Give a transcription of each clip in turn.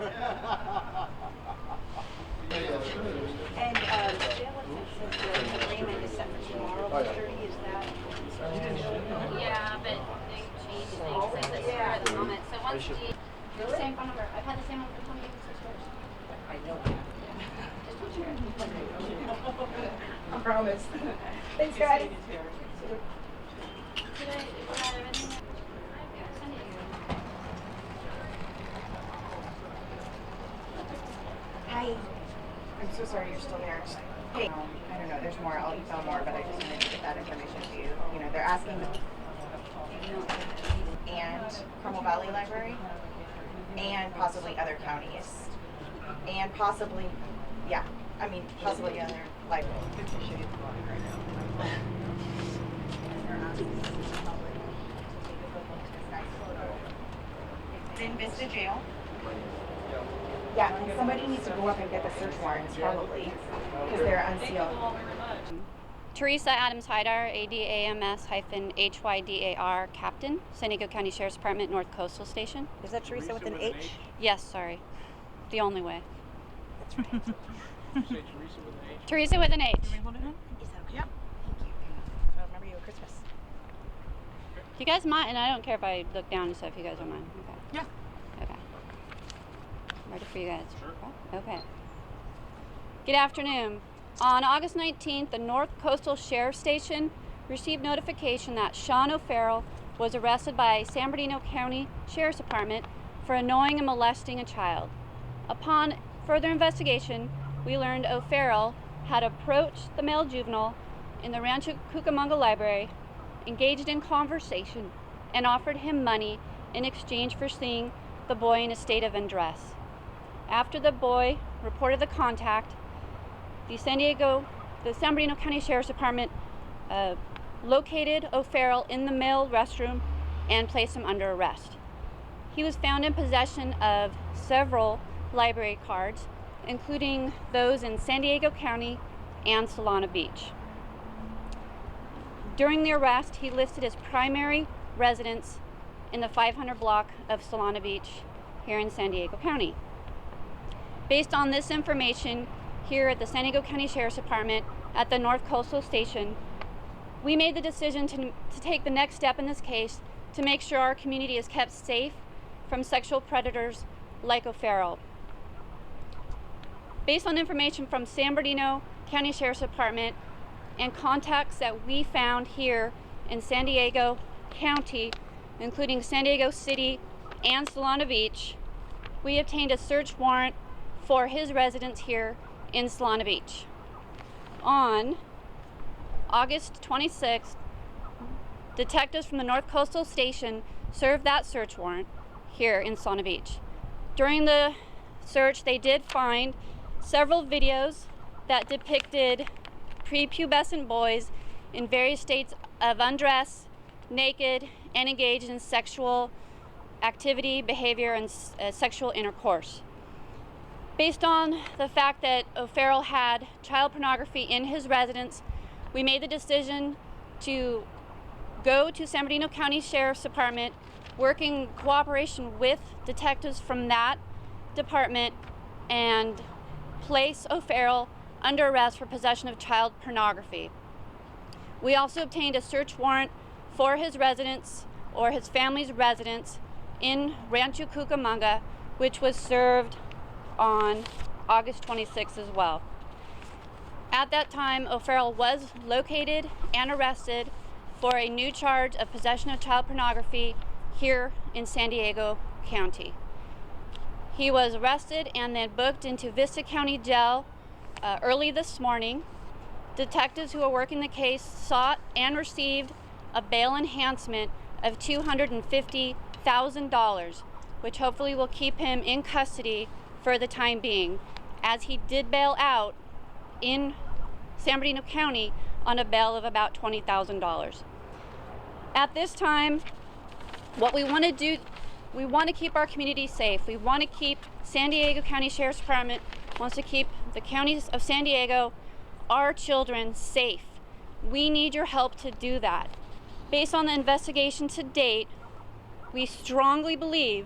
And the agreement is set for tomorrow, 1:30, is that? Yeah, but they changed things as it's at the moment. So once we, the same phone number. I've had the same one for 28 years. I know. Just don't share it. I promise. Thanks, guys. Did I have anything? Send it. Hi. I'm so sorry you're still there. Hey, I don't know, there's more. I'll email more, but I just wanted to get that information to you. You know, they're asking, and Carmel Valley Library, and possibly other counties, and possibly, yeah, I mean, possibly other libraries. It's in Vista Jail. Yeah, and somebody needs to go up and get the search warrants probably, because they're unsealed. Teresa Adams Hydar, ADAMS-HYDAR, Captain, San Diego County Sheriff's Department, North Coastal Station. Is that Teresa with an H? Yes, sorry. The only way. That's right. Say Teresa with an H. Teresa with an H. Is that okay? Yep. Thank you. I'll remember you at Christmas. Do you guys mind? And I don't care if I look down and stuff, if you guys don't mind. Okay. Yeah. Okay. Ready for you guys? Sure. Okay. Good afternoon. On August 19th, the North Coastal Sheriff's Station received notification that Sean O'Farrell was arrested by San Bernardino County Sheriff's Department for annoying and molesting a child. Upon further investigation, we learned O'Farrell had approached the male juvenile in the Rancho Cucamonga Library, engaged in conversation, and offered him money in exchange for seeing the boy in a state of undress. After the boy reported the contact, the San Bernardino County Sheriff's Department located O'Farrell in the male restroom and placed him under arrest. He was found in possession of several library cards, including those in San Diego County and Solana Beach. During the arrest, he listed his primary residence in the 500 block of Solana Beach here in San Diego County. Based on this information, here at the San Diego County Sheriff's Department at the North Coastal Station, we made the decision to take the next step in this case to make sure our community is kept safe from sexual predators like O'Farrell. Based on information from San Bernardino County Sheriff's Department and contacts that we found here in San Diego County, including San Diego City and Solana Beach, we obtained a search warrant for his residence here in Solana Beach. On August 26th, detectives from the North Coastal Station served that search warrant here in Solana Beach. During the search, they did find several videos that depicted prepubescent boys in various states of undress, naked, and engaged in sexual activity, behavior, and sexual intercourse. Based on the fact that O'Farrell had child pornography in his residence, we made the decision to go to San Bernardino County Sheriff's Department, working in cooperation with detectives from that department, and place O'Farrell under arrest for possession of child pornography. We also obtained a search warrant for his residence, or his family's residence, in Rancho Cucamonga, which was served on August 26th as well. At that time, O'Farrell was located and arrested for a new charge of possession of child pornography here in San Diego County. He was arrested and then booked into Vista County Jail early this morning. Detectives who are working the case sought and received a bail enhancement of $250,000, which hopefully will keep him in custody for the time being, as he did bail out in San Bernardino County on a bail of about $20,000. At this time, what we want to do, we want to keep our community safe. We want to keep San Diego County Sheriff's Department wants to keep the counties of San Diego, our children, safe. We need your help to do that. Based on the investigation to date, we strongly believe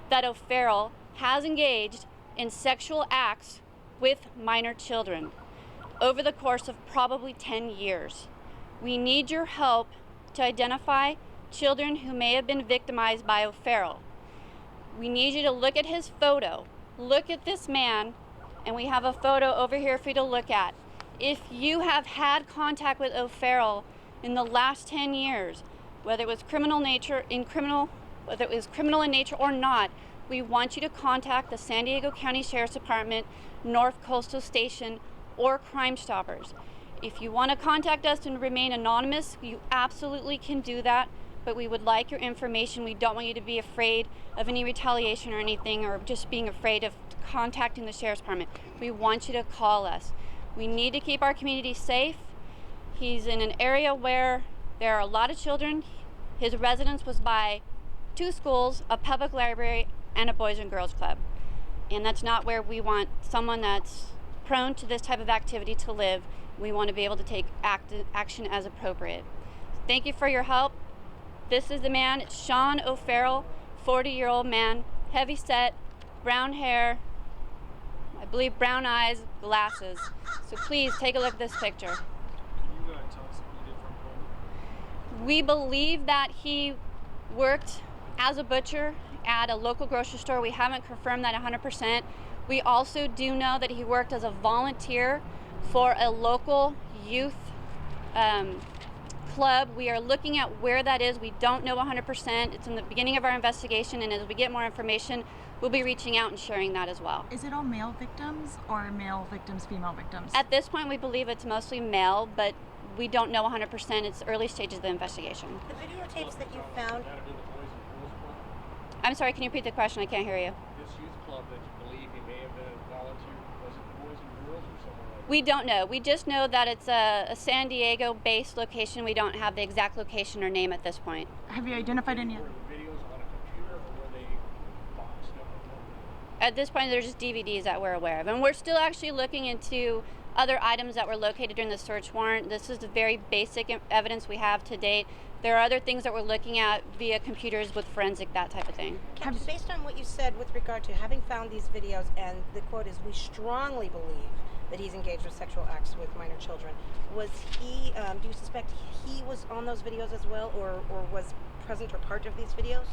that O'Farrell has engaged in sexual acts with minor children over the course of probably 10 years. We need your help to identify children who may have been victimized by O'Farrell. We need you to look at his photo. Look at this man, and we have a photo over here for you to look at. If you have had contact with O'Farrell in the last 10 years, whether it was criminal in nature or not, we want you to contact the San Diego County Sheriff's Department, North Coastal Station, or Crime Stoppers. If you want to contact us and remain anonymous, you absolutely can do that, but we would like your information. We don't want you to be afraid of any retaliation or anything, or just being afraid of contacting the Sheriff's Department. We want you to call us. We need to keep our community safe. He's in an area where there are a lot of children. His residence was by 2 schools, a public library, and a Boys and Girls Club. And that's not where we want someone that's prone to this type of activity to live. We want to be able to take action as appropriate. Thank you for your help. This is the man, it's Sean O'Farrell, 40-year-old man, heavy set, brown hair, I believe brown eyes, glasses. So please take a look at this picture. Can you tell us what you did from home? We believe that he worked as a butcher at a local grocery store. We haven't confirmed that 100%. We also do know that he worked as a volunteer for a local youth club. We are looking at where that is. We don't know 100%. It's in the beginning of our investigation, and as we get more information, we'll be reaching out and sharing that as well. Is it all male victims or male victims, female victims? At this point, we believe it's mostly male, but we don't know 100%. It's early stages of the investigation. The videotapes that you found. I'm sorry, can you repeat the question? I can't hear you. This youth club that you believe he may have been a volunteer, was it Boys and Girls or something like that? We don't know. We just know that it's a San Diego-based location. We don't have the exact location or name at this point. Have you identified any? Were the videos on a computer or were they boxed up? At this point, they're just DVDs that we're aware of. And we're still actually looking into other items that were located during the search warrant. This is the very basic evidence we have to date. There are other things that we're looking at via computers with forensic, that type of thing. Captain, based on what you said with regard to having found these videos, and the quote is, "We strongly believe that he's engaged with sexual acts with minor children." Was he, do you suspect he was on those videos as well, or was present or part of these videos?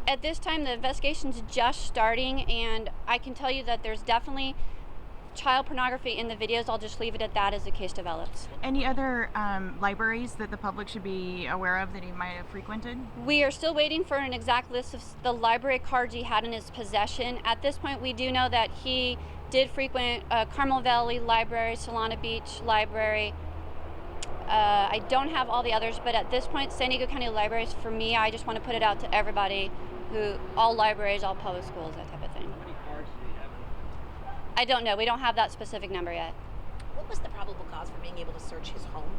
At this time, the investigation's just starting, and I can tell you that there's definitely child pornography in the videos. I'll just leave it at that as the case develops. Any other libraries that the public should be aware of that he might have frequented? We are still waiting for an exact list of the library cards he had in his possession. At this point, we do know that he did frequent Carmel Valley Library, Solana Beach Library. I don't have all the others, but at this point, San Diego County Libraries, for me, I just want to put it out to everybody, all libraries, all public schools, that type of thing. How many cards did he have? I don't know. We don't have that specific number yet. What was the probable cause for being able to search his home?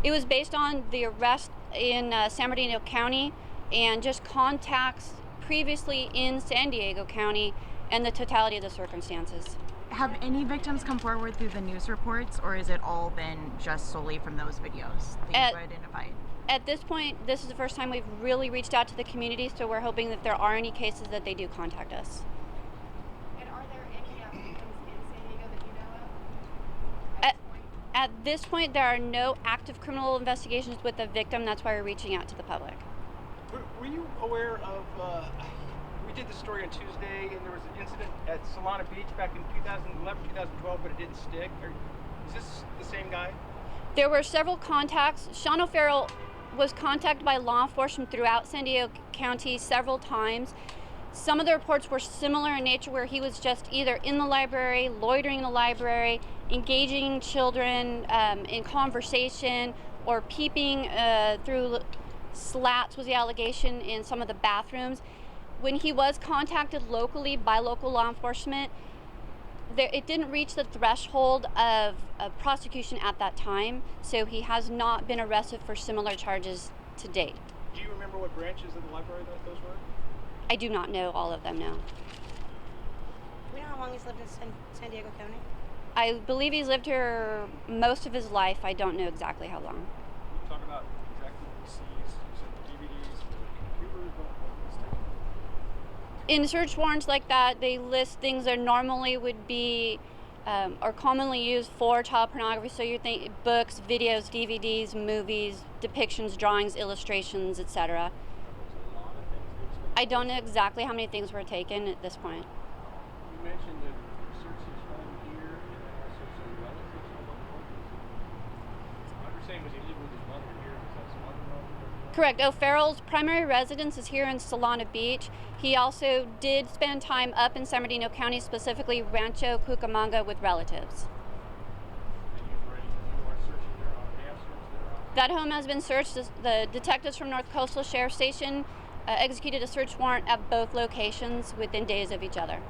It was based on the arrest in San Bernardino County and just contacts previously in San Diego County and the totality of the circumstances. Have any victims come forward through the news reports, or has it all been just solely from those videos that you identified? At this point, this is the first time we've really reached out to the community, so we're hoping that if there are any cases that they do contact us. And are there any victims in San Diego that you know of? At this point, there are no active criminal investigations with the victim. That's why we're reaching out to the public. Were you aware of, we did this story on Tuesday, and there was an incident at Solana Beach back in 2011, 2012, but it didn't stick? Is this the same guy? There were several contacts. Sean O'Farrell was contacted by law enforcement throughout San Diego County several times. Some of the reports were similar in nature, where he was just either in the library, loitering in the library, engaging children in conversation, or peeping through slats was the allegation in some of the bathrooms. When he was contacted locally by local law enforcement, it didn't reach the threshold of prosecution at that time, so he has not been arrested for similar charges to date. Do you remember what branches of the library those were? I do not know all of them now. Do we know how long he's lived in San Diego County? I believe he's lived here most of his life. I don't know exactly how long. You talk about exactly what he sees. You said DVDs, computers, what was taken? In search warrants like that, they list things that normally would be or commonly used for child pornography. So you think books, videos, DVDs, movies, depictions, drawings, illustrations, etc. I don't know exactly how many things were taken at this point. You mentioned that search his home here and then also some relatives on the home. I'm saying was he living with his mother here? Was that some other relative? Correct. O'Farrell's primary residence is here in Solana Beach. He also did spend time up in San Bernardino County, specifically Rancho Cucamonga, with relatives. And you are searching there on have searched there on? That home has been searched. The detectives from North Coastal Sheriff Station executed a search warrant at both locations within days of each other.